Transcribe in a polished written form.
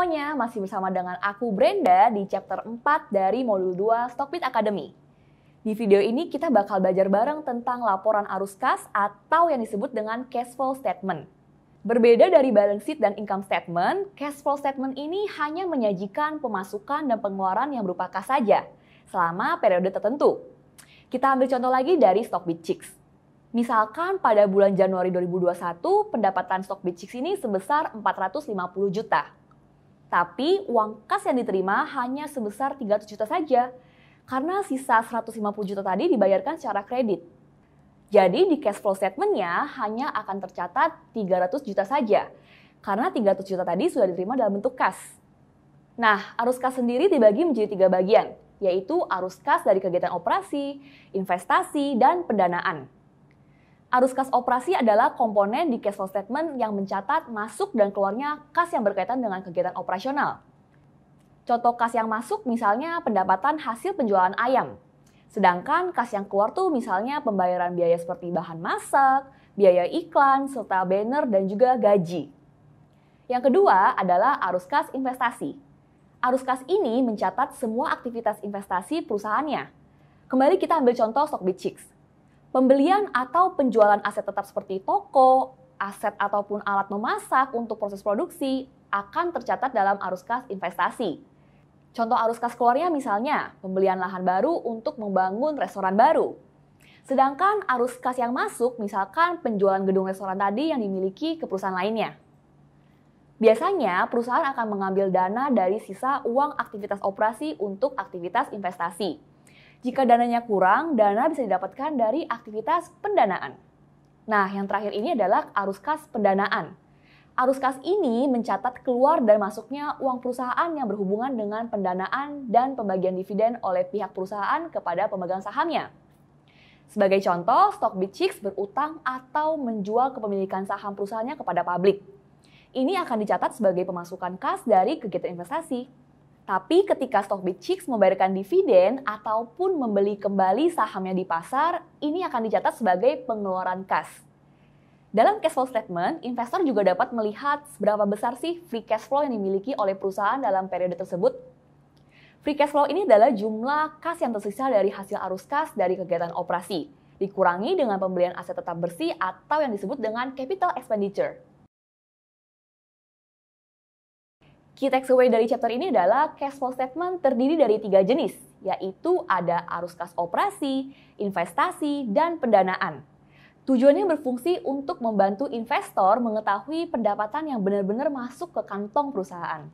semuanya, masih bersama dengan aku Brenda di chapter 4 dari modul 2 Stockbit Academy. Di video ini kita bakal belajar bareng tentang laporan arus kas atau yang disebut dengan cash flow statement. Berbeda dari balance sheet dan income statement, cash flow statement ini hanya menyajikan pemasukan dan pengeluaran yang berupa kas saja selama periode tertentu. Kita ambil contoh lagi dari Stockbit Chicks. Misalkan pada bulan Januari 2021, pendapatan Stockbit Chicks ini sebesar 450 juta. Tapi uang kas yang diterima hanya sebesar 300 juta saja, karena sisa 150 juta tadi dibayarkan secara kredit. Jadi di cash flow statement-nya hanya akan tercatat 300 juta saja, karena 300 juta tadi sudah diterima dalam bentuk kas. Nah, arus kas sendiri dibagi menjadi 3 bagian, yaitu arus kas dari kegiatan operasi, investasi, dan pendanaan. Arus kas operasi adalah komponen di cash flow statement yang mencatat masuk dan keluarnya kas yang berkaitan dengan kegiatan operasional. Contoh kas yang masuk misalnya pendapatan hasil penjualan ayam. Sedangkan kas yang keluar tuh misalnya pembayaran biaya seperti bahan masak, biaya iklan, serta banner dan juga gaji. Yang kedua adalah arus kas investasi. Arus kas ini mencatat semua aktivitas investasi perusahaannya. Kembali kita ambil contoh Stockbit Chicks. Pembelian atau penjualan aset tetap seperti toko, aset ataupun alat memasak untuk proses produksi akan tercatat dalam arus kas investasi. Contoh arus kas keluarnya misalnya pembelian lahan baru untuk membangun restoran baru. Sedangkan arus kas yang masuk misalkan penjualan gedung restoran tadi yang dimiliki ke perusahaan lainnya. Biasanya perusahaan akan mengambil dana dari sisa uang aktivitas operasi untuk aktivitas investasi. Jika dananya kurang, dana bisa didapatkan dari aktivitas pendanaan. Nah, yang terakhir ini adalah arus kas pendanaan. Arus kas ini mencatat keluar dan masuknya uang perusahaan yang berhubungan dengan pendanaan dan pembagian dividen oleh pihak perusahaan kepada pemegang sahamnya. Sebagai contoh, Stockbit Chicks berutang atau menjual kepemilikan saham perusahaannya kepada publik. Ini akan dicatat sebagai pemasukan kas dari kegiatan investasi. Tapi ketika Stockbit Chicks membayarkan dividen ataupun membeli kembali sahamnya di pasar, ini akan dicatat sebagai pengeluaran kas. Dalam cash flow statement, investor juga dapat melihat seberapa besar sih free cash flow yang dimiliki oleh perusahaan dalam periode tersebut. Free cash flow ini adalah jumlah kas yang tersisa dari hasil arus kas dari kegiatan operasi, dikurangi dengan pembelian aset tetap bersih atau yang disebut dengan capital expenditure. Key takeaway dari chapter ini adalah cash flow statement terdiri dari 3 jenis, yaitu ada arus kas operasi, investasi, dan pendanaan. Tujuannya berfungsi untuk membantu investor mengetahui pendapatan yang benar-benar masuk ke kantong perusahaan.